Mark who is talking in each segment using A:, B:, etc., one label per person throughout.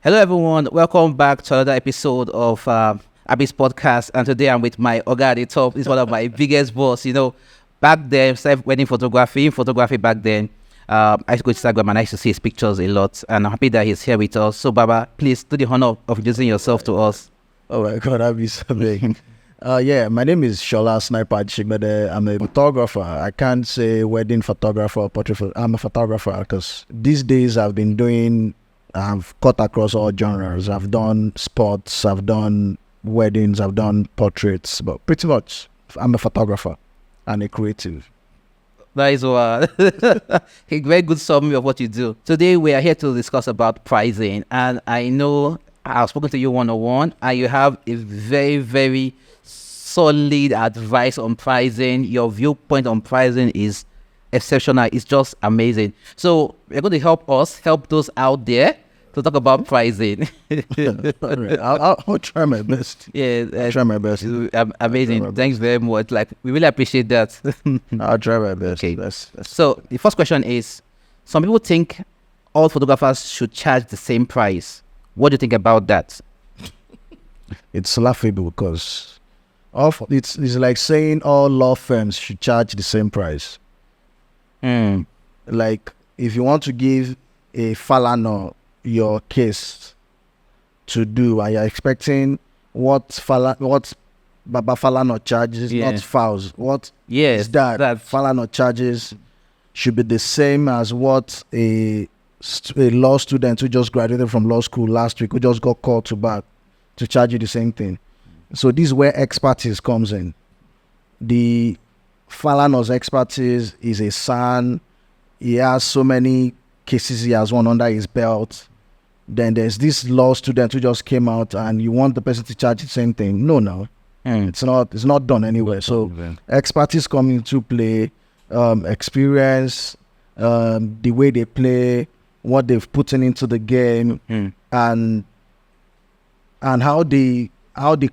A: Hello, everyone. Welcome back to another episode of Abyss Podcast. And today I'm with my Oga at the top. He's one of my biggest boss. Back then, started wedding photography back then. I used to go to Instagram and I used to see his pictures a lot. And I'm happy that he's here with us. So, Baba, please do the honor of introducing yourself to us.
B: Oh my God, that'd be so big. My name is Shola Sniper Chigbede. I'm a photographer. I can't say wedding photographer or portrait I'm a photographer because these days I've cut across all genres. I've done sports, I've done weddings, I've done portraits, but pretty much I'm a photographer and a creative.
A: That is a very good summary of what you do. Today we are here to discuss about pricing, and I know I've spoken to you one-on-one, and you have a very, very solid advice on pricing. Your viewpoint on pricing is exceptional. It's just amazing. So we're going to help those out there to talk about pricing.
B: Right. I'll try my best.
A: Yeah,
B: I'll try my best.
A: Amazing. Thanks very much. We really appreciate that.
B: I'll try my best.
A: Okay. So the first question is: some people think all photographers should charge the same price. What do you think about that?
B: It's laughable because it's like saying all law firms should charge the same price. Like if you want to give a Falana your case to do and you're expecting what Baba Falana charges, not Fowls. What is that Falana charges should be the same as what a law student who just graduated from law school last week, who just got called to charge you the same thing. So this is where expertise comes in. The Falana's expertise is a son. He has so many cases he has won under his belt. Then there's this law student who just came out and you want the person to charge the same thing. No. It's not done anywhere. So expertise come into play, experience, the way they play, what they've put into the game, and how they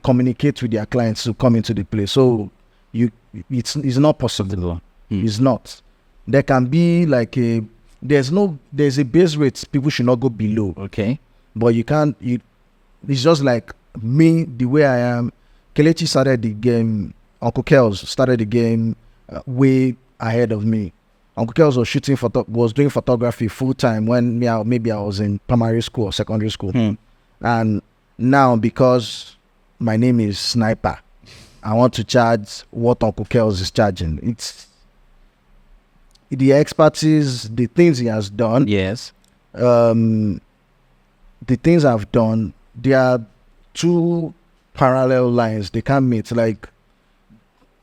B: communicate with their clients to come into the play. So it's not possible. It's not. There can be like there's a base rate people should not go below.
A: Okay.
B: But it's just like me, the way I am. Kelechi started the game, Uncle Kels started the game way ahead of me. Uncle Kels was doing photography full time when maybe I was in primary school or secondary school. And now because my name is Sniper, I want to charge what Uncle Kels is charging. It's the expertise, the things he has done.
A: Yes.
B: The things I've done, there are two parallel lines. They can't meet. Like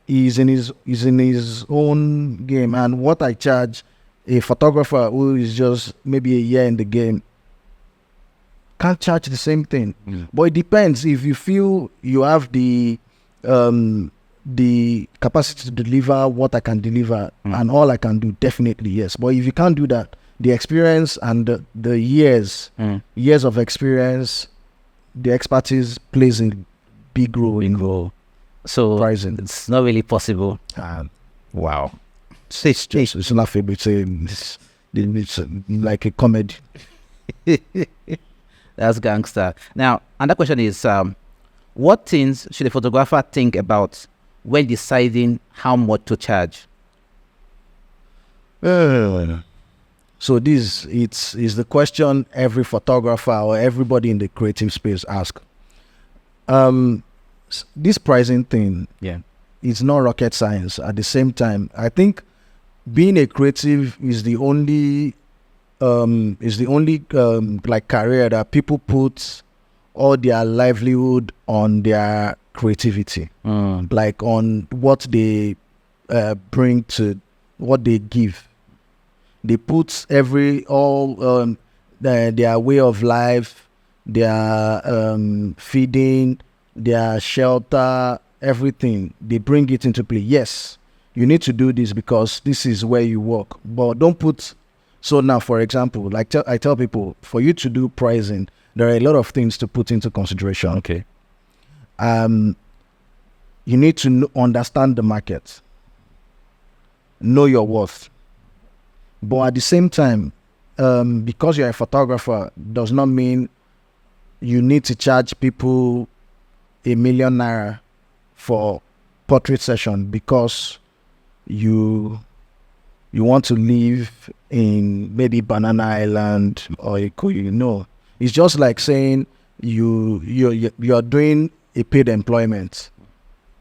B: he's in his own game, and what I charge a photographer who is just maybe a year in the game can't charge the same thing. But it depends. If you feel you have the capacity to deliver what I can deliver and all I can do, definitely yes. But if you can't do that, the experience and the years of experience, the expertise plays a big role.
A: So
B: pricing.
A: It's not really possible.
B: Wow. It's laughable. It's like a comedy.
A: That's gangster. Now, another question is, what things should a photographer think about when deciding how much to charge?
B: So this is the question every photographer or everybody in the creative space ask. This pricing thing, it's not rocket science. At the same time, I think being a creative is the only like career that people put all their livelihood on their creativity, like on what they bring to what they give. They put their way of life, their feeding, their shelter, everything. They bring it into play. Yes, you need to do this because this is where you work. But don't put. So now, for example, like I tell people, for you to do pricing, there are a lot of things to put into consideration.
A: Okay.
B: You need to understand the market, know your worth. But at the same time, because you're a photographer, does not mean you need to charge people ₦1,000,000 for portrait session because you want to live in maybe Banana Island or Ikoyi. No, it's just like saying you're doing a paid employment,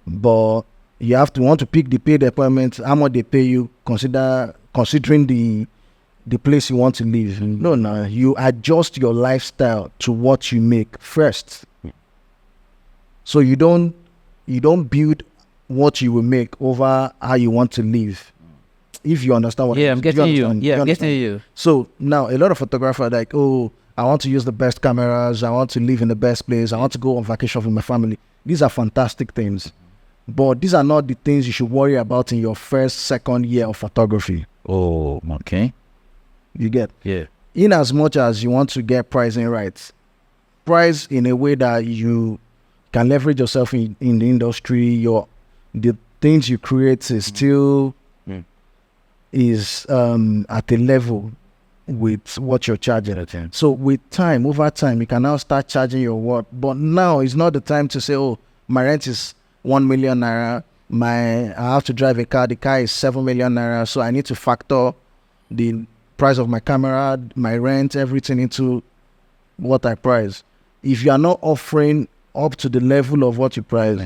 B: but you have to want to pick the paid employment. How much they pay you, considering the place you want to live. No, you adjust your lifestyle to what you make first. So you don't build what you will make over how you want to live. If you understand what
A: I'm getting you. I'm getting you.
B: So now a lot of photographers are like, oh, I want to use the best cameras, I want to live in the best place, I want to go on vacation with my family. These are fantastic things. But these are not the things you should worry about in your first, second year of photography.
A: Oh, okay.
B: You get?
A: Yeah.
B: In as much as you want to get pricing right, price in a way that you can leverage yourself in the industry, the things you create is still is at a level with what you're charging. So with time, over time, you can now start charging your work. But now it's not the time to say, oh, my rent is ₦1,000,000. I have to drive a car. The car is ₦7,000,000. So I need to factor the price of my camera, my rent, everything into what I price. If you are not offering up to the level of what you price,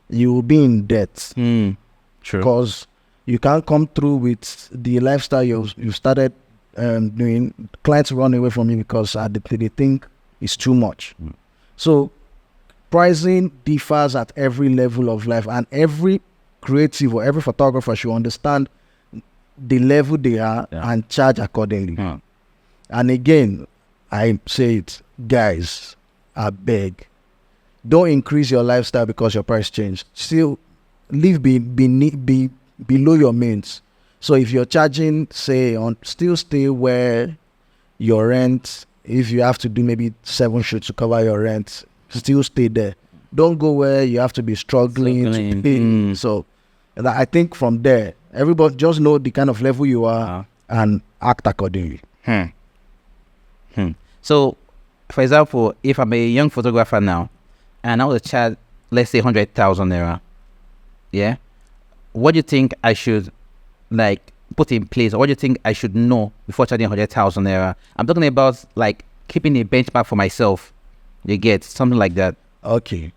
B: you will be in debt.
A: True.
B: Because you can't come through with the lifestyle you started doing. Clients run away from you because they think it's too much. So pricing differs at every level of life, and every creative or every photographer should understand the level they are and charge accordingly. And again, I say it, guys, I beg, don't increase your lifestyle because your price changed. Still live below your means. So if you're charging, say, still stay where your rent, if you have to do maybe 7 shoots to cover your rent, still stay there. Don't go where you have to be struggling to pay. So I think from there, everybody just know the kind of level you are and act accordingly.
A: So, for example, if I'm a young photographer now and I want to charge, let's say, ₦100,000, yeah, what do you think I should put in place, or what do you think I should know before charging ₦100,000? I'm talking about keeping a benchmark for myself. You get something like that.
B: Okay.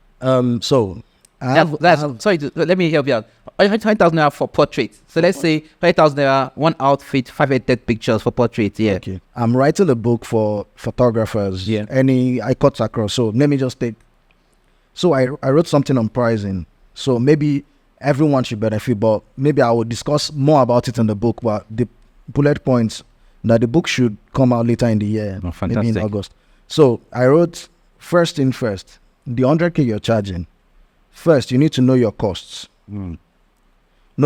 B: So
A: let me help you out. ₦100,000 for portrait. So let's say ₦100,000, one outfit, 500 pictures for portrait. Yeah.
B: Okay. I'm writing a book for photographers. Yeah. I cut across. So let me just take. So I wrote something on pricing. So maybe everyone should benefit, but maybe I will discuss more about it in the book. But the bullet points that the book should come out later in the year, maybe in August. So I wrote, first thing first, the 100K you're charging. First, you need to know your costs. Know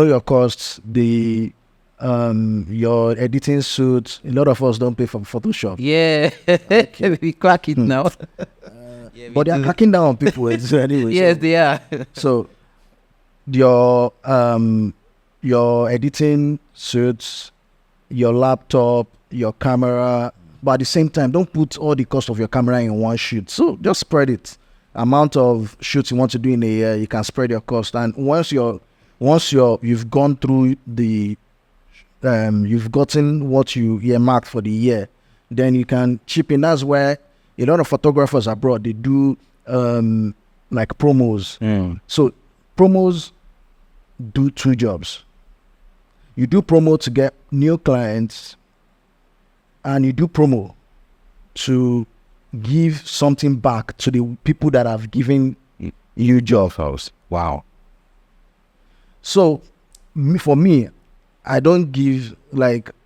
B: your costs. Your editing suits. A lot of us don't pay for Photoshop.
A: Yeah, we crack it now.
B: But they're cracking down on people anyway.
A: Yes, they are.
B: So your editing suits, your laptop, your camera, but at the same time, don't put all the cost of your camera in one shoot. So just spread it. Amount of shoots you want to do in a year, you can spread your cost. And once you've gone through you've gotten what you earmarked for the year, then you can chip in. That's where a lot of photographers abroad, they do promos. So promos do 2 jobs. You do promo to get new clients, and you do promo to give something back to the people that have given you jobs.
A: Wow. So
B: for me, I don't give,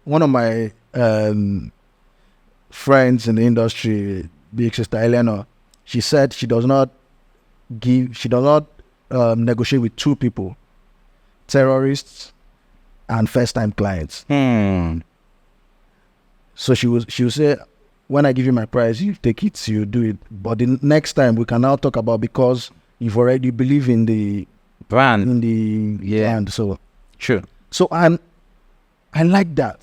B: one of my friends in the industry, big sister Eleanor, she said she does not negotiate with 2 people: terrorists and first-time clients. So she will say, when I give you my price, you take it, you do it. But the next time we can now talk about, because you've already believe in the
A: brand,
B: brand. So
A: true.
B: So I like that.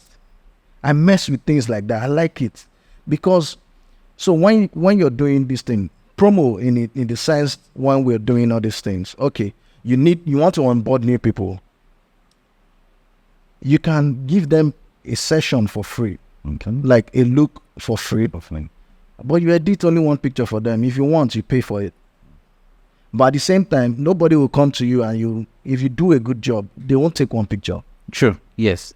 B: I mess with things like that. I like it because So when you're doing this thing, promo in the sense when we're doing all these things, okay, you want to onboard new people. You can give them a session for free, like a look for free. But you edit only one picture for them. If you want, you pay for it. But at the same time, nobody will come to you and if you do a good job, they won't take one picture.
A: True. Yes.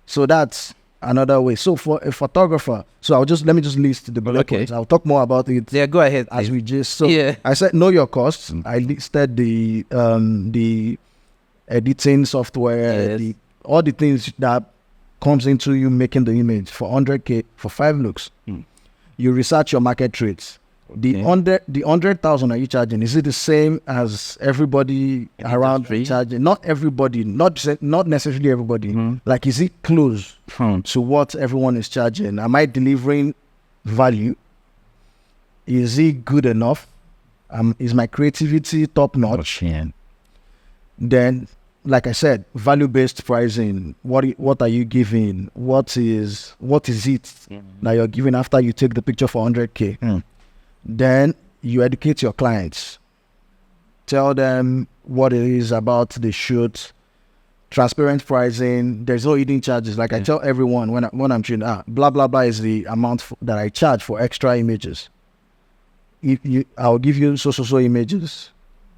B: So that's another way. So for a photographer, so let me just list the bullet points. I'll talk more about it.
A: Yeah, go ahead.
B: As we just I said know your costs. I listed the editing software, all the things that comes into you making the image for 100K for 5 looks. You research your market rates. The 100,000 are you charging? Is it the same as everybody around charging? Not everybody, not necessarily everybody. Like, is it close to what everyone is charging? Am I delivering value? Is it good enough? Is my creativity top notch? Then, like I said, value-based pricing. What are you giving? What is it that you're giving after you take the picture for 100K? Then you educate your clients. Tell them what it is about the shoot. Transparent pricing. There's no hidden charges. Like I tell everyone when I'm shooting, blah blah blah is the amount that I charge for extra images. I'll give you so images.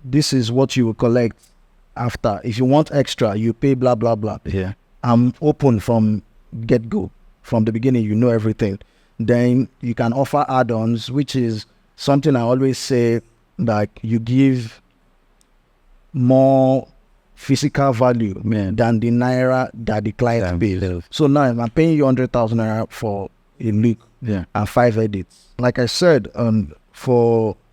B: This is what you will collect after. If you want extra, you pay blah blah blah.
A: Yeah.
B: I'm open from get-go. From the beginning, you know everything. Then you can offer add-ons, which is something I always say, like you give more physical value than the naira that the client pays. So now I'm paying you 100,000 naira for a look and 5 edits. Like I said, I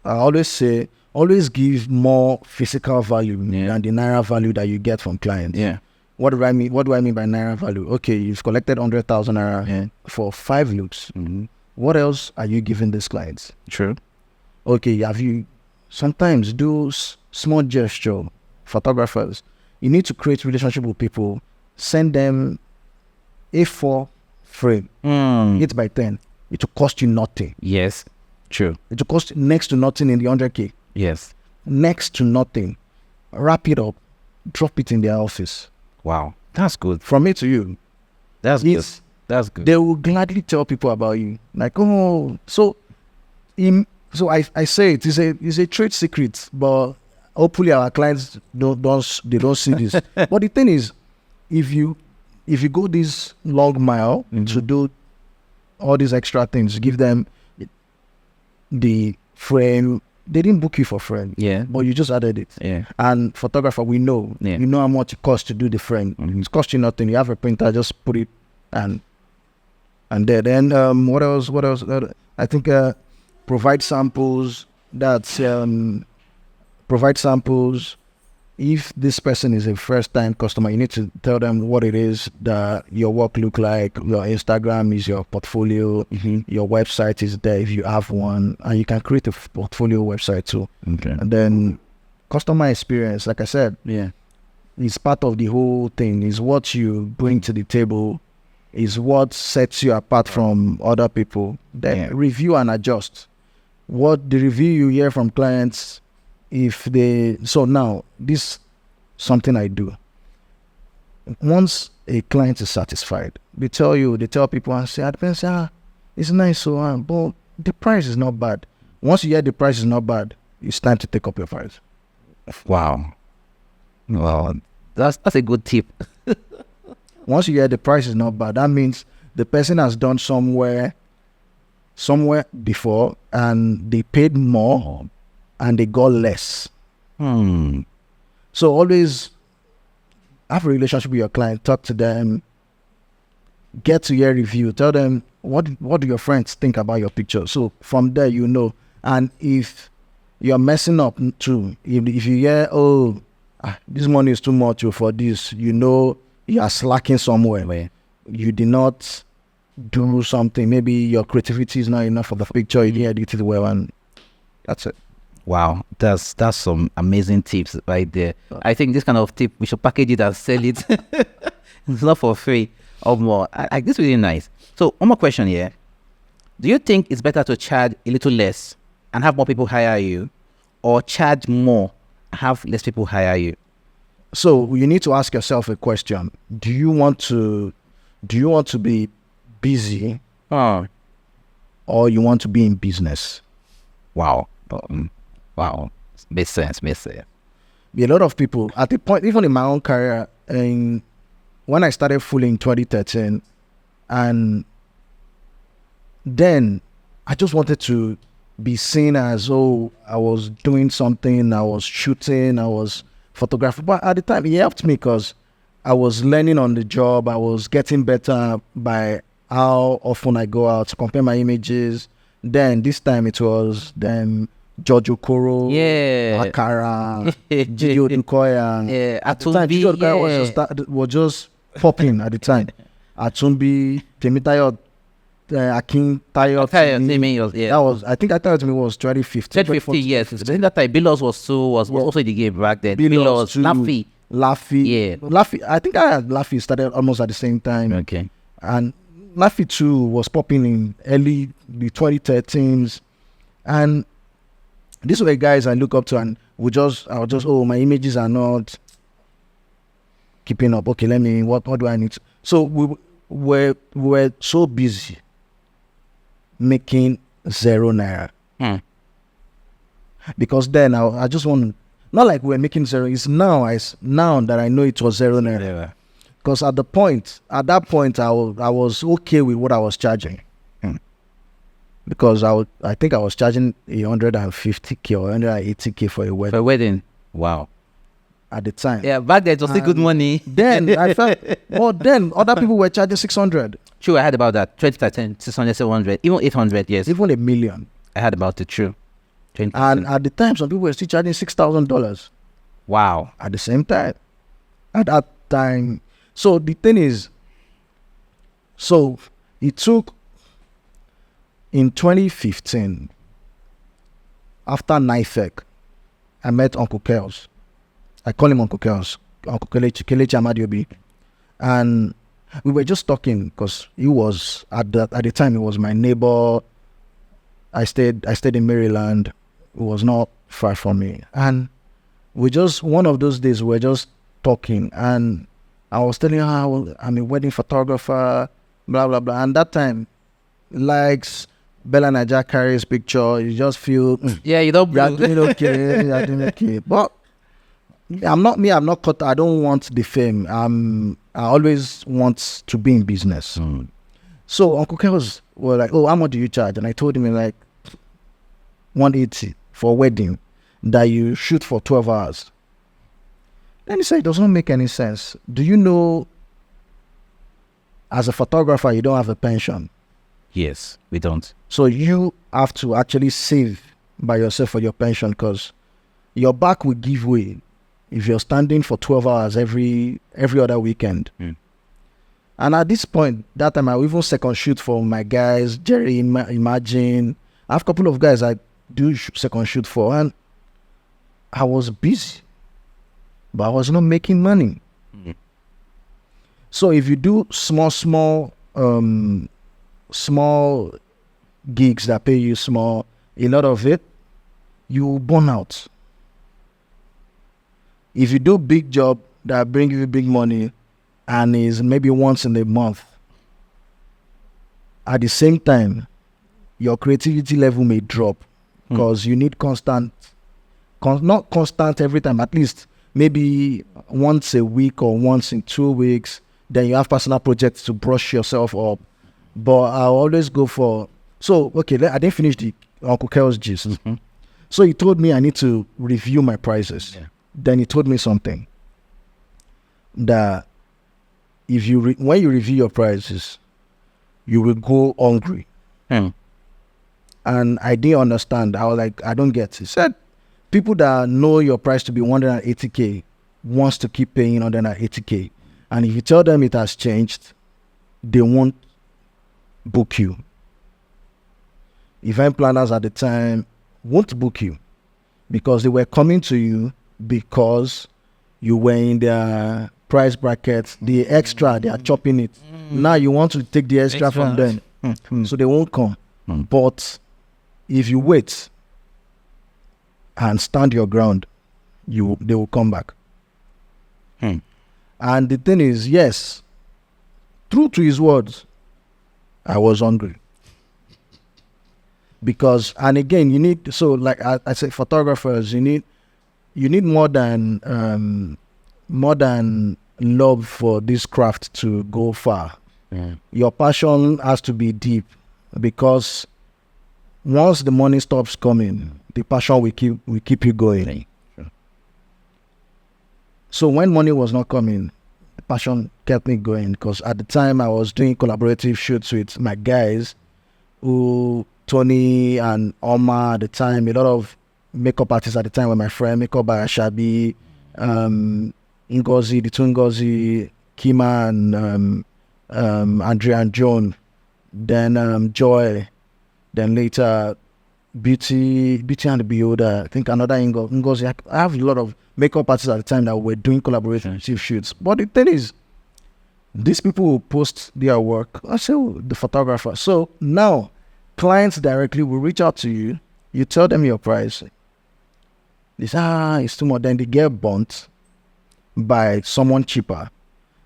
B: always say, always give more physical value than the naira value that you get from clients.
A: Yeah.
B: What do I mean by naira value? Okay, you've collected 100,000 naira for 5 looks. What else are you giving these clients?
A: True.
B: Okay, have you sometimes do small gesture, photographers. You need to create relationship with people. Send them A4 frame, 8 by 10. It will cost you nothing.
A: Yes. True.
B: It will cost next to nothing in the 100K.
A: Yes.
B: Next to nothing. Wrap it up. Drop it in their office.
A: Wow. That's good.
B: From me to you.
A: That's good. That's good.
B: They will gladly tell people about you. Like, so I say it is a trade secret, but hopefully our clients don't see this. But the thing is, if you go this long mile to do all these extra things, give them the frame. They didn't book you for frame, but you just added it.
A: Yeah.
B: And photographer, we know, you know how much it costs to do the frame. It's cost you nothing. You have a printer, just put it and there. Then what else? I think provide samples. That's provide samples. If this person is a first-time customer, you need to tell them what it is that your work look like. Your Instagram is your portfolio. Your website is there if you have one, and you can create a portfolio website too.
A: Okay.
B: And then customer experience, like I said, it's part of the whole thing. Is what you bring to the table. Is what sets you apart from other people. Then review and adjust. What the review you hear from clients. So now this something I do. Once a client is satisfied, they tell people and say, it's nice, but the price is not bad. Once you hear the price is not bad, it's time to take up your price.
A: Wow. Well, that's a good tip.
B: Once you hear the price is not bad, that means the person has done somewhere before and they paid more. And they got less. So always have a relationship with your client. Talk to them. Get to your review. Tell them what do your friends think about your picture. So from there you know. And if you're messing up too, if you hear this money is too much for this, you know you are slacking somewhere. You did not do something. Maybe your creativity is not enough for the picture. You didn't edit it well, and that's it.
A: Wow, that's some amazing tips right there. I think this kind of tip, we should package it and sell it. It's not for free or more. This is really nice. So one more question here. Do you think it's better to charge a little less and have more people hire you, or charge more and have less people hire you?
B: So you need to ask yourself a question. Do you want to be busy,
A: Oh,
B: or you want to be in business?
A: wow. Wow. Makes sense.
B: A lot of people at the point, even in my own career, and when I started fully in 2013, and then I just wanted to be seen as, oh, I was doing something, I was shooting, I was photographing. But at the time, it helped me because I was learning on the job. I was getting better by how often I go out to compare my images. Then this time it was then George Okoro,
A: Yeah.
B: Akara, Gigi Odukoya.
A: Yeah.
B: At the time, Gigi Odukoya was just popping at the time. Atumbi, Temitayo, Akin Tayo.
A: Yeah.
B: That was, I think I thought it was 2015.
A: 2015, yes. I think that time Billos was also in the game back then.
B: Billos, Laffy.
A: Yeah.
B: Laffy, I think I had Laffy started almost at the same time.
A: Okay.
B: And Laffy too was popping in early the 2013s. And these were guys I look up to, and I was just, oh, my images are not keeping up. Okay, what do I need to? So we were so busy making #0. Because then I just want, not like we're making zero, it's now that I know it was #0.
A: Yeah.
B: Because at that point I was okay with what I was charging. Because I think I was charging 150k or 180k for a wedding.
A: For a wedding. Wow.
B: At the time.
A: Yeah, back then it was still good money.
B: Then I felt, then other people were charging 600.
A: True, I heard about that. 2013, 600, 700, even 800, yes.
B: Even $1 million.
A: I heard about it, true.
B: And at the time, some people were still charging $6,000.
A: Wow.
B: At the same time. At that time. So the thing is, so it took, in 2015, after NIFEC, I met Uncle Kels. I call him Uncle Kels, Uncle Kelechi Amadiobi. And we were just talking because he was, at the time, he was my neighbor. I stayed in Maryland. It was not far from me. And we just, one of those days, we were just talking. And I was telling her how I'm a wedding photographer, blah, blah, blah. And that time, likes Bella Naja carries picture, you just feel,
A: yeah, you don't
B: you're doing okay, you're doing okay. But I'm not cut. I don't want the fame. I always want to be in business. So Uncle Ken was like, oh, how much do you charge? And I told him like 180 for a wedding that you shoot for 12 hours. Then he said, it does not make any sense. Do you know, as a photographer, you don't have a pension?
A: Yes, we don't.
B: So you have to actually save by yourself for your pension, because your back will give way if you're standing for 12 hours every other weekend. And at this point, that time, I even second shoot for my guys, Jerry, Imagine. I have a couple of guys I do second shoot for, and I was busy, but I was not making money. So if you do small gigs that pay you small, a lot of it, you burn out. If you do big job that bring you big money and is maybe once in a month, at the same time, your creativity level may drop, because you need not constant every time, at least maybe once a week or once in 2 weeks. Then you have personal projects to brush yourself up. But I always go for, so, okay, I didn't finish the Uncle Kel's gist. So he told me I need to review my prices. Yeah. Then he told me something, that if you when you review your prices, you will go hungry. And I didn't understand. I was like, I don't get it. He said, people that know your price to be 180k wants to keep paying 180k. And if you tell them it has changed, they won't book you. Event planners at the time won't book you, because they were coming to you because you were in their price bracket. The extra, they are chopping it. Now you want to take the extra from them. So they won't come. But if you wait and stand your ground, they will come back. And the thing is, yes, true to his words, I was hungry. Because, and again, you need, so like I say, photographers, you need more than love for this craft to go far. Your passion has to be deep, because once the money stops coming, the passion will keep you going. So when money was not coming, the passion kept me going, because at the time I was doing collaborative shoots with my guys, Tony and Oma at the time, a lot of makeup artists at the time were my friend, makeup by Ashabi, Ngozi, the two Ngozi, Kima and Andrea and Joan, then Joy, then later Beauty and the Beholder. I think another Ngozi. I have a lot of makeup artists at the time that were doing collaborative shoots. But the thing is, these people will post their work. I say, the photographer. So now, clients directly will reach out to you. You tell them your price. They say, it's too much. Then they get burnt by someone cheaper.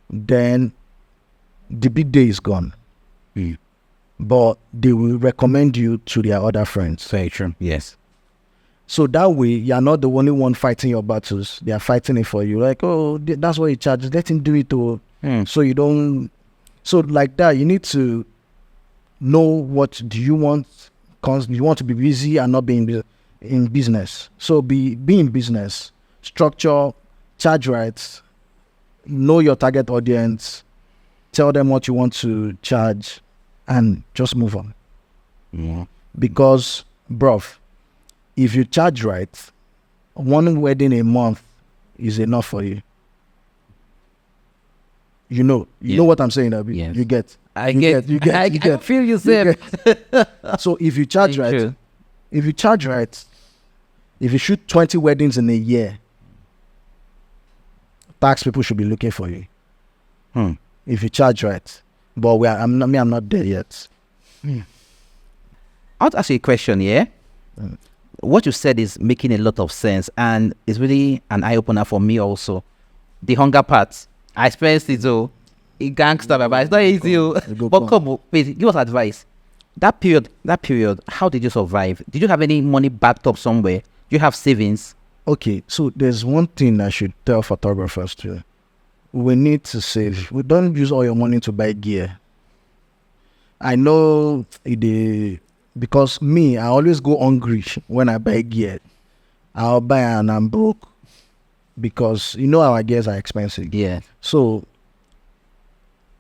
B: Then the big day is gone. But they will recommend you to their other friends.
A: Very true. Yes.
B: So that way, you're not the only one fighting your battles. They are fighting it for you. Like, oh, that's what he charges. Let him do it too. So you don't. So like that, you need to know what do you want. Cause you want to be busy and not be in business. So be in business. Structure, charge right. Know your target audience. Tell them what you want to charge, and just move on. Because, bruv, if you charge right, one wedding a month is enough for you. You know what I'm saying, Abi?
A: Yes.
B: You get.
A: I feel you said.
B: So if you charge right, if you shoot 20 weddings in a year, tax people should be looking for you. If you charge right. But I'm not there yet.
A: I want to ask you a question, yeah? What you said is making a lot of sense, and it's really an eye-opener for me also. The hunger part. I experienced it though. It gangster, but it's not easy. But come on, please, give us advice. That period, how did you survive? Did you have any money backed up somewhere? Do you have savings?
B: Okay, so there's one thing I should tell photographers too. We need to save. We don't use all your money to buy gear. I know because me, I always go hungry when I buy gear. I'll buy and I'm broke, because our gears are expensive.
A: Yeah.
B: So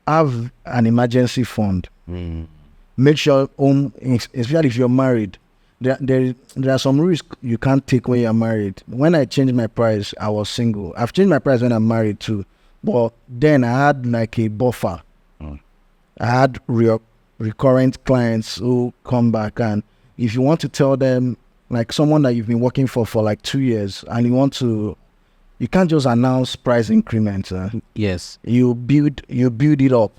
B: have an emergency fund. Make sure, especially if you're married, there are some risks you can't take when you're married. When I changed my price, I was single. I've changed my price when I'm married too. But then I had like a buffer. I had recurrent clients who come back, and if you want to tell them, like someone that you've been working for like 2 years, and you can't just announce price increments.
A: Yes.
B: You build it up,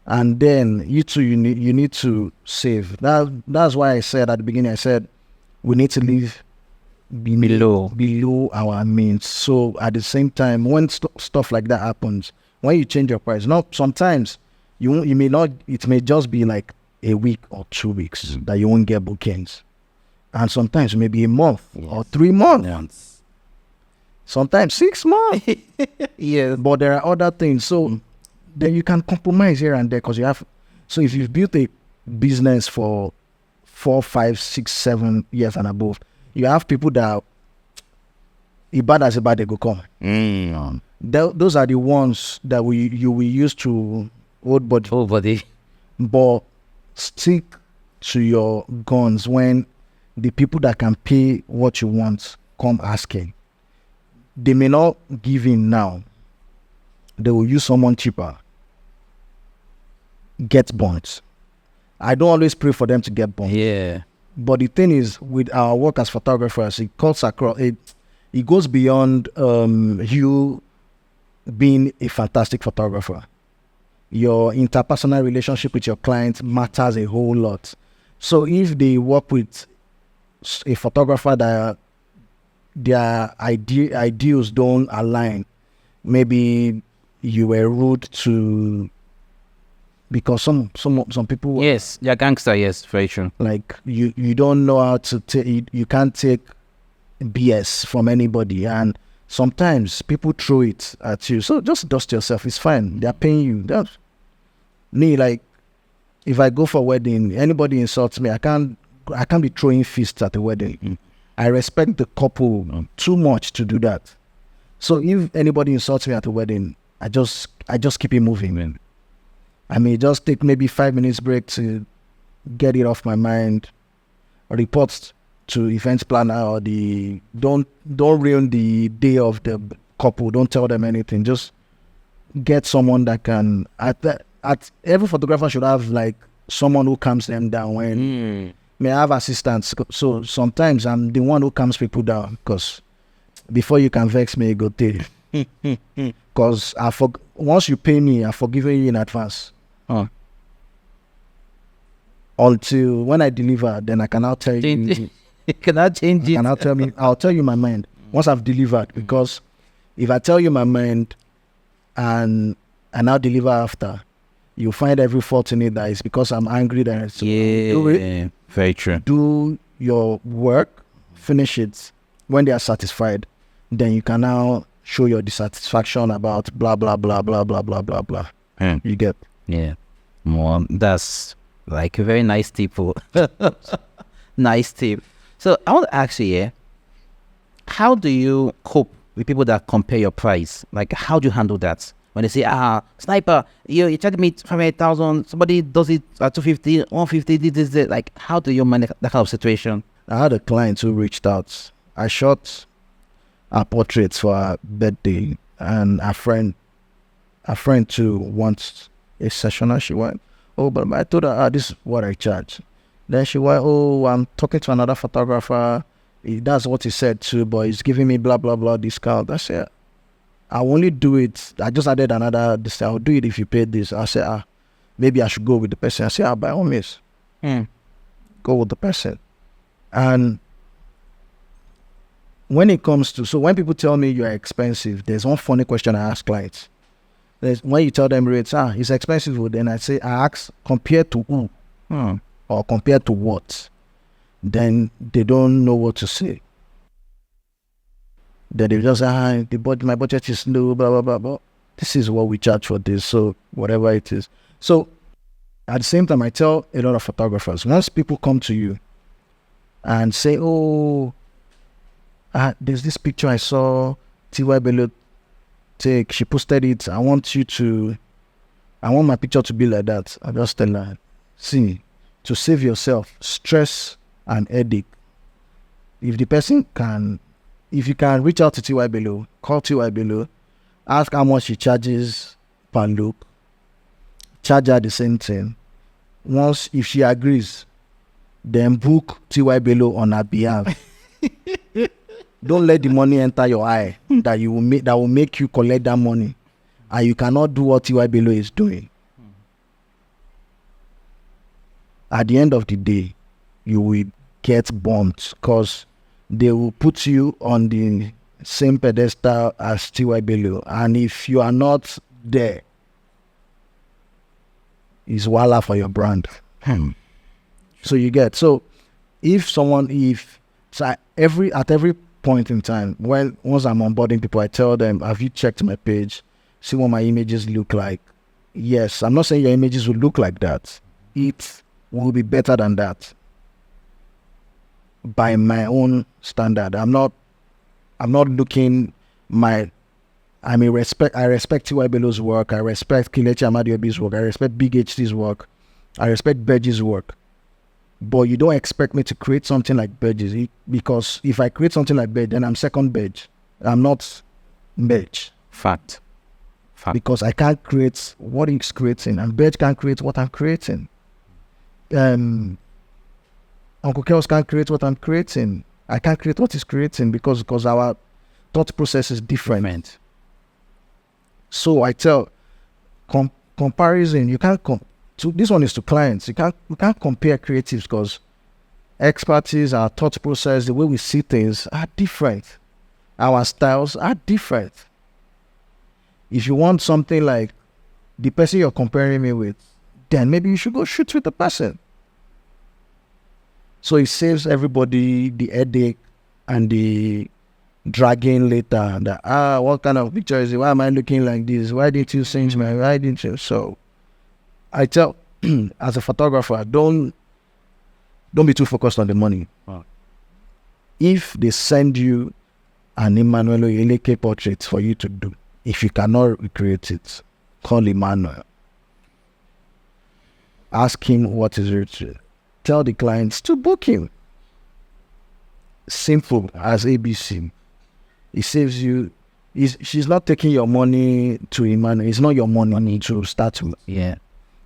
B: and then you need to save. That's why I said at the beginning, I said we need to live below our means. So at the same time, when stuff like that happens, when you change your price, sometimes you may not. It may just be like a week or 2 weeks that you won't get bookings, and sometimes maybe a month or 3 months. Sometimes 6 months.
A: Yes.
B: But there are other things. So then you can compromise here and there, because you have. So if you've built a business for 4, 5, 6, 7 years and above, you have people that Ibada they go come. Those are the ones that you will use to hold body. But stick to your guns when the people that can pay what you want come asking. They may not give in now. They will use someone cheaper. Get burnt. I don't always pray for them to get burnt.
A: Yeah.
B: But the thing is, with our work as photographers, it cuts across. It goes beyond you being a fantastic photographer. Your interpersonal relationship with your client matters a whole lot. So if they work with a photographer that their ideals don't align, maybe you were rude to, because some people,
A: Yes, you're gangster. Yes, very true.
B: like you don't know how to take, you can't take BS from anybody, and sometimes people throw it at you. So just dust yourself. It's fine. They're paying you. That's me. Like if I go for a wedding, anybody insults me, I can't be throwing fists at the wedding. I respect the couple too much to do that. So if anybody insults me at the wedding, I just keep it moving. I may just take maybe 5 minutes break to get it off my mind, report to events planner, or don't ruin the day of the couple. Don't tell them anything. Just get someone that can, at every photographer should have like someone who calms them down. When may I have assistants, so sometimes I'm the one who calms people down, because before you can vex me, go tell because once you pay me, I've forgiven you in advance. Until when I deliver, then I can now tell you.
A: You cannot change it.
B: I'll tell you my mind once I've delivered. Because if I tell you my mind and I now deliver after, you'll find every fault in it that is because I'm angry. That
A: Do it. Very true.
B: Do your work, finish it. When they are satisfied, then you can now show your dissatisfaction about blah blah blah blah blah blah blah blah. You get?
A: Yeah. Well, that's like a very nice tip. Nice tip. So I want to ask you, how do you cope with people that compare your price? Like, how do you handle that? When they say, sniper, you charge me 5,000, somebody does it at 250, 150, this. Like, how do you manage that kind of situation?
B: I had a client who reached out. I shot her portraits for her birthday, and a friend too wants a session, and she went, but I told her, this is what I charge. Then she went, I'm talking to another photographer. That's what he said too, but he's giving me blah blah blah discount. I said, I'll only do it. I just added another discount. I'll do it if you pay this. I said, maybe I should go with the person. I said, by all means, go with the person. And when it comes to, so when people tell me you're expensive, there's one funny question I ask clients. When you tell them rates, it's expensive, then I ask, compared to who? Or compared to what? Then they don't know what to say. Then they just say, my budget is low, blah, blah, blah, blah. This is what we charge for this, so whatever it is. So at the same time, I tell a lot of photographers, once people come to you and say, there's this picture I saw T.Y. Bello take, she posted it, I want my picture to be like that. I just tell her, see, to save yourself stress and headache, if you can reach out to T.Y. Bello, call T.Y. Bello, ask how much he charges per look, charge her the same thing. Once, if she agrees, then book T.Y. Bello on her behalf. Don't let the money enter your eye that will make you collect that money, and you cannot do what T.Y. Bello is doing. At the end of the day, you will get burnt, because they will put you on the same pedestal as T.Y. Bello, and if you are not there, it's voila for your brand. So you get, so at every point in time, once I'm onboarding people, I tell them, have you checked my page? See what my images look like? Yes, I'm not saying your images will look like that. It will be better than that by my own standard. I'm not looking I respect T.Y. Bello's work, I respect Kelechi Amadiobi's work, I respect Big HT's work, I respect Bedge's work. But you don't expect me to create something like Bedge's, because if I create something like Bedge, then I'm second Bedge. I'm not Bedge.
A: Fact.
B: Because I can't create what he's creating, and Bedge can't create what I'm creating. Uncle Kels can't create what I'm creating. I can't create what he's creating because our thought process is different. So I tell, comparison, you can't this one is to clients. We can't compare creatives because expertise, our thought process, the way we see things are different. Our styles are different. If you want something like the person you're comparing me with, then maybe you should go shoot with the person. So it saves everybody the headache and the dragging later. That what kind of picture is it? Why am I looking like this? Why didn't you change my? Why didn't you? So I tell, as a photographer, don't be too focused on the money.
A: Wow.
B: If they send you an Emmanuel Oyeleke portrait for you to do, if you cannot recreate it, call Emmanuel. Ask him what is it. Tell the clients to book him. Simple as ABC. It saves you. She's not taking your money to Emmanuel. It's not your money to start with.
A: Yeah.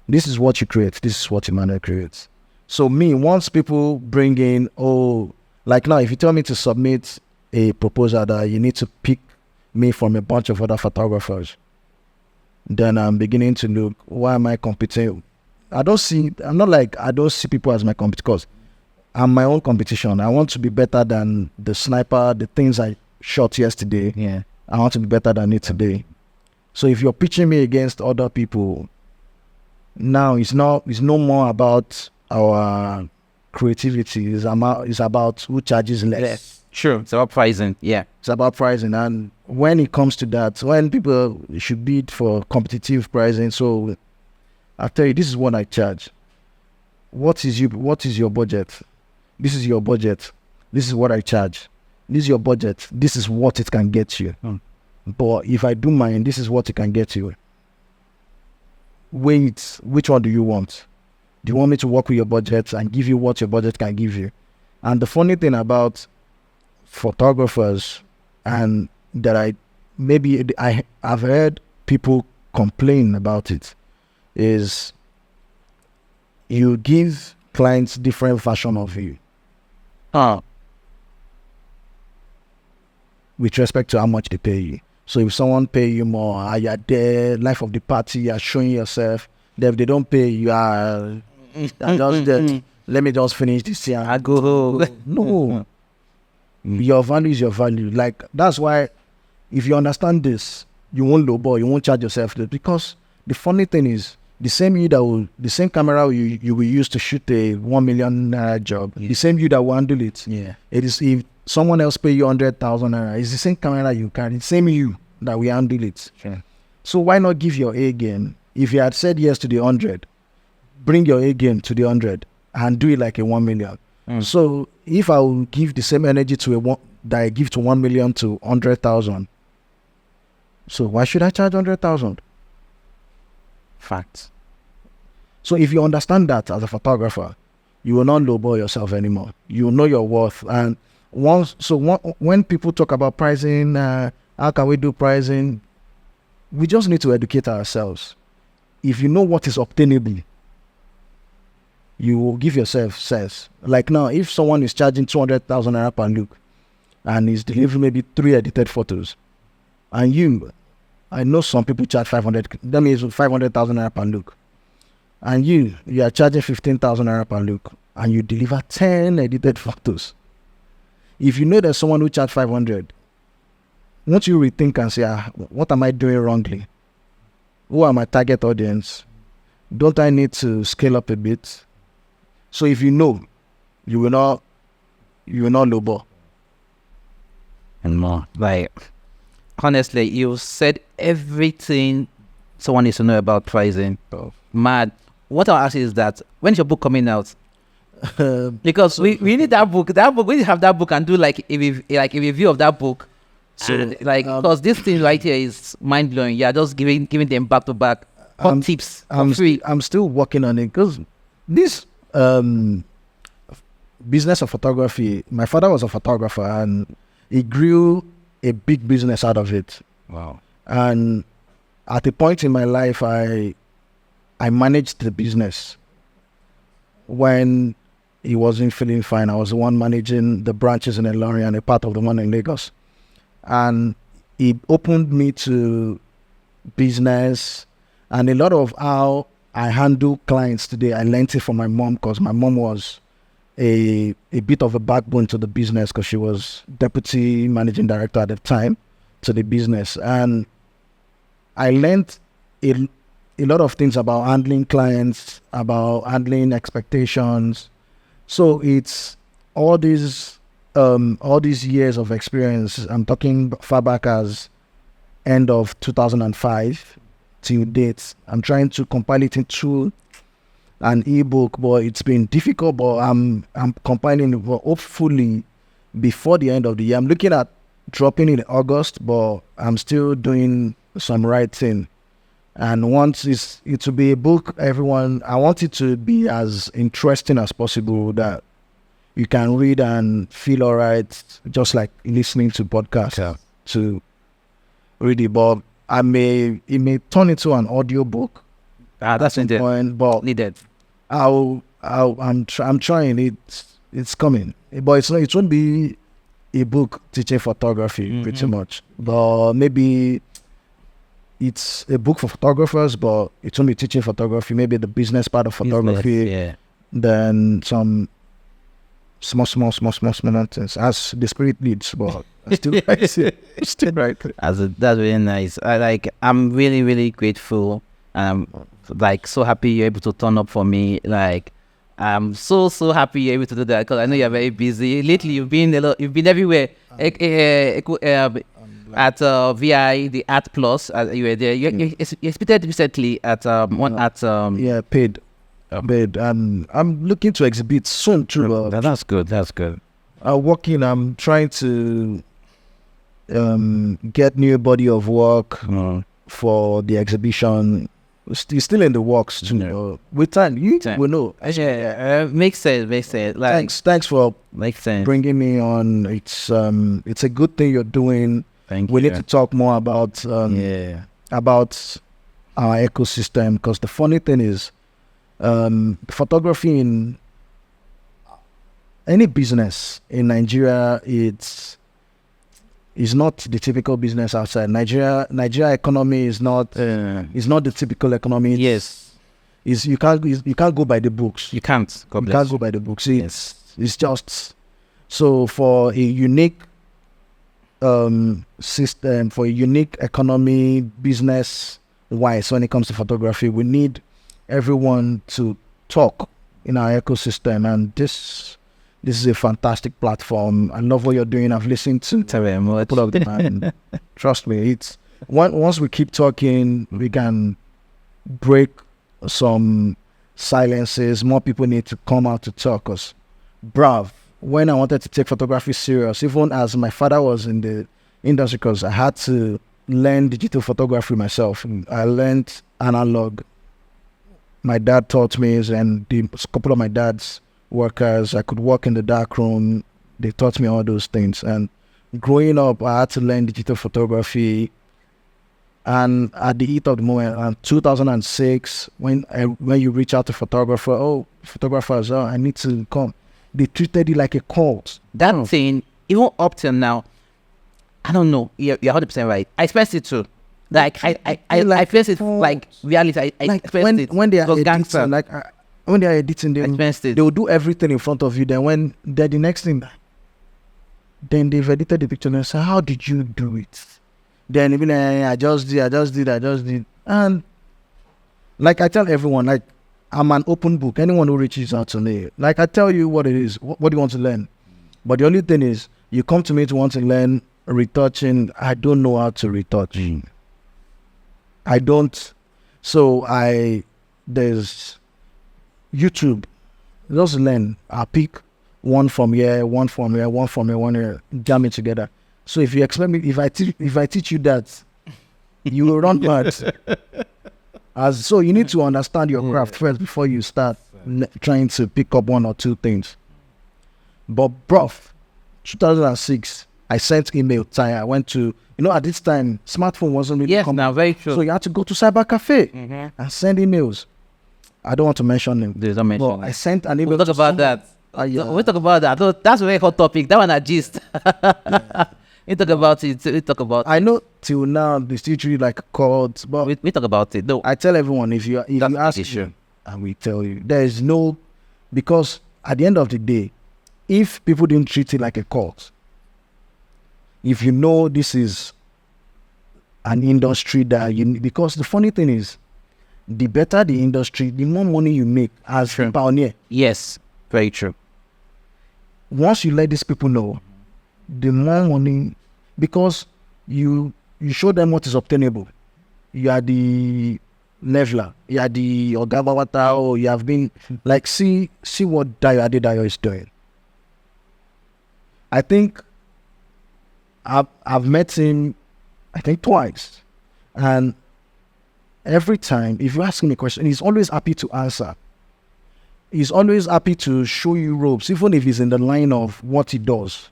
B: This is what you create. This is what Emmanuel creates. So once people bring in, like now, if you tell me to submit a proposal that you need to pick me from a bunch of other photographers, then I'm beginning to look, why am I competing? I don't see people as my competition because I'm my own competition. I want to be better than the sniper, the things I shot yesterday.
A: Yeah.
B: I want to be better than it today. So if you're pitching me against other people, now it's no more about our creativity. It's about who charges less.
A: Sure. It's about pricing. Yeah.
B: It's about pricing. And when it comes to that, when people should bid for competitive pricing, so I tell you, this is what I charge. What is your budget? This is your budget. This is what I charge. This is your budget. This is what it can get you. But if I do mine, this is what it can get you. Wait, which one do you want? Do you want me to work with your budget and give you what your budget can give you? And the funny thing about photographers, and that I've heard people complain about it, is you give clients different version of you with respect to how much they pay you. So if someone pay you more, you're there, life of the party, you're showing yourself. If they don't pay you, are just there. Let me just finish this here.
A: I go home.
B: No. Your value is your value. Like, that's why if you understand this, you won't lowball, you won't charge yourself this. Because the funny thing is, the same camera you will use to shoot a 1 million naira job, the same you that will handle it.
A: Yeah.
B: It is, if someone else pay you 100,000 naira, it's the same camera you carry, the same you that will handle it.
A: Sure.
B: So why not give your A game? If you had said yes to the 100, bring your A game to the 100 and do it like a 1 million. So if I will give the same energy to that I give to 1 million to 100,000, so why should I charge 100,000?
A: Facts.
B: So if you understand that as a photographer, you will not lowball yourself anymore. You will know your worth. And when people talk about pricing, how can we do pricing? We just need to educate ourselves. If you know what is obtainable, you will give yourself sense. Like now, if someone is charging 200,000 naira per look and is delivering maybe 3 edited photos, and I know some people charge 500, that means 500,000 naira per look. And you are charging 15,000 naira per look and you deliver 10 edited photos. If you know there's someone who charge 500, won't you rethink and say, what am I doing wrongly? Who are my target audience? Don't I need to scale up a bit? So if you know, you will not lowball.
A: And more. Like, honestly, you said everything someone needs to know about pricing. Mad. What I'll ask you is that, when's your book coming out? Because we need that book. We need to have that book and do like a review of that book. So because this thing right here is mind blowing. Yeah, just giving them back to back hot tips for free.
B: I'm still working on it because this business of photography. My father was a photographer and he grew a big business out of it.
A: Wow.
B: And at a point in my life, I managed the business. When he wasn't feeling fine, I was the one managing the branches in Ilorin and a part of the one in Lagos. And he opened me to business and a lot of how I handle clients today. I learned it from my mom because my mom was a bit of a backbone to the business because she was deputy managing director at the time to the business. And I learned a lot of things about handling clients, about handling expectations. So it's all these years of experience. I'm talking far back as end of 2005 till date. I'm trying to compile it into an ebook, but it's been difficult. But I'm compiling it, hopefully before the end of the year. I'm looking at dropping in August, but I'm still doing some writing. And once it will be a book, everyone, I want it to be as interesting as possible that you can read and feel all right, just like listening to podcasts to read it. But it may turn into an audio book.
A: That's
B: point, but
A: needed.
B: I'm trying. It's coming, but it won't be a book teaching photography pretty much. But maybe it's a book for photographers, but it won't be teaching photography. Maybe the business part of photography. Then some small things as the spirit leads. But I still write it. Still write it.
A: That's really nice. I'm really, really grateful. Like so happy you're able to turn up for me. Like I'm so happy you're able to do that because I know you're very busy. Lately you've been everywhere. At VI, the Art Plus, you were there. You exhibited recently at
B: paid. And I'm looking to exhibit soon too.
A: That's good.
B: I'm trying to get new body of work for the exhibition. It's still in the works too. With time, will know.
A: Makes sense. Like,
B: thanks for
A: makes sense.
B: Bringing me on. It's a good thing you're doing. We need to talk more about our ecosystem, because the funny thing is, photography in any business in Nigeria, it's not the typical business outside Nigeria. Nigeria economy is not the typical economy. You can't go by the books.
A: You can't.
B: Can't go by the books. It's just so for a unique system, for a unique economy, business wise, when it comes to photography, we need everyone to talk in our ecosystem, and this is a fantastic platform. I love what you're doing. I've listened to couple of them, and trust me, it's once we keep talking, we can break some silences. More people need to come out to talk. Cause, bruv, when I wanted to take photography serious, even as my father was in the industry, because I had to learn digital photography myself. I learned analog. My dad taught me, and a couple of my dad's workers, I could work in the dark room. They taught me all those things. And growing up, I had to learn digital photography. And at the heat of the moment, 2006, when you reach out to photographers, I need to come. They treated it like a cult.
A: That thing, even up till now, I don't know. You're 100% right. I experienced it too. Like I experienced it like reality. I experienced it.
B: When they are editing, when they are editing, they will do everything in front of you. Then when they're the next thing, then they've edited the picture and say, "How did you do it?" Then even I just did. And like I tell everyone, like I'm an open book. Anyone who reaches out to me, like I tell you what it is, what do you want to learn? But the only thing is, you come to me to want to learn retouching. I don't know how to retouch. I don't. So there's YouTube. Just learn. I pick one from here, one from here, one from here, one here, jam it together. So if you expect me, if I teach you that, you will run mad. So you need to understand your craft first before you start trying to pick up one or two things. But bruv, 2006, I sent email. I went to, at this time, smartphone wasn't really common.
A: Now very true.
B: So you had to go to cyber cafe and send emails. I don't want to mention them.
A: Don't mention them.
B: I sent an email.
A: We'll talk about that. We'll talk about that. That's a very hot topic. That one I gist. We talk about it. We talk about.
B: I know till now they still treat it like a cult, but
A: We talk about it. No,
B: I tell everyone if you ask
A: the issue.
B: me, and we tell you there is no, because at the end of the day, if people didn't treat it like a cult, if you know this is an industry that you, because the funny thing is, the better the industry, the more money you make as a pioneer.
A: Yes, very true.
B: Once you let these people know, the more money, because you show them what is obtainable. You are the leveler, you are the Ogabawata, or you have been like see what Dayo Adedayo is doing. I think I've met him, I think twice, and every time if you ask him a question, he's always happy to answer. He's always happy to show you ropes, even if he's in the line of what he does.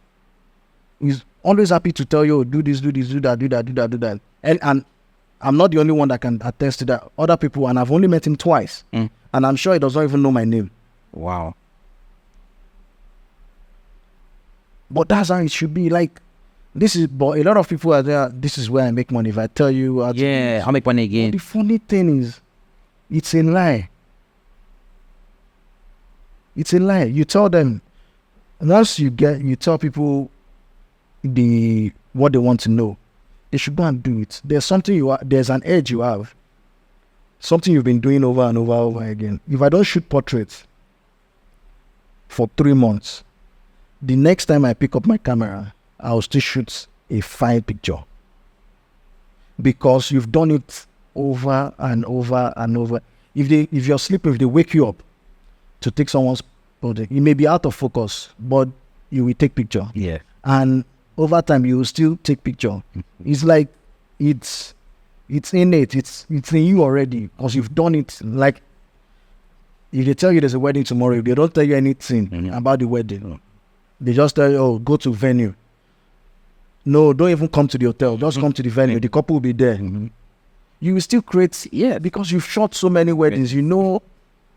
B: He's always happy to tell you, do this, do that. And I'm not the only one that can attest to that. Other people, and I've only met him twice. And I'm sure he doesn't even know my name.
A: Wow.
B: But that's how it should be. Like, this is, but a lot of people are there, this is where I make money. If I tell you how to do this.
A: I'll make money again.
B: But the funny thing is, it's a lie. It's a lie. You tell them, once you tell people what they want to know, they should go and do it. There's something there's an edge you have. Something you've been doing over and over again. If I don't shoot portraits for 3 months, the next time I pick up my camera, I'll still shoot a fine picture. Because you've done it over and over and over. If you're sleeping, if they wake you up to take someone's project, it may be out of focus, but you will take picture.
A: Yeah.
B: And over time, you will still take picture. It's like it's innate. It's in you already because you've done it. Like if they tell you there's a wedding tomorrow, if they don't tell you anything about the wedding, they just tell you, oh, go to venue. No, don't even come to the hotel. Just come to the venue. The couple will be there. You will still create, because you've shot so many weddings. You know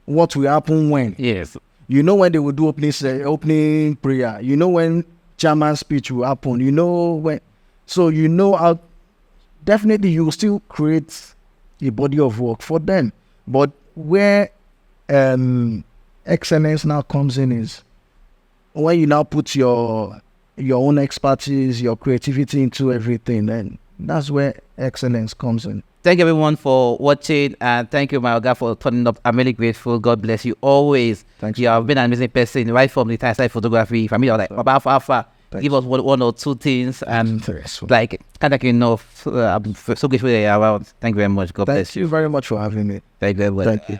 B: what will happen when.
A: Yes.
B: You know when they will do opening prayer. You know when chairman's speech will happen. You know when. So you know how. Definitely, you will still create a body of work for them. But where excellence now comes in is when you now put your own expertise, your creativity into everything, then that's where excellence comes in.
A: Thank you everyone for watching, and thank you, my Oga, for turning up. I'm really grateful. God bless you always.
B: Thanks.
A: You have been an amazing person, right from the time I started photography. For me, I was like, Baba Alpha, give us one or two things, and like, can't enough. I'm so grateful that you're around. Thank you very much. God bless you.
B: Thank you very much for having me.
A: Thank you very much.
B: Thank you.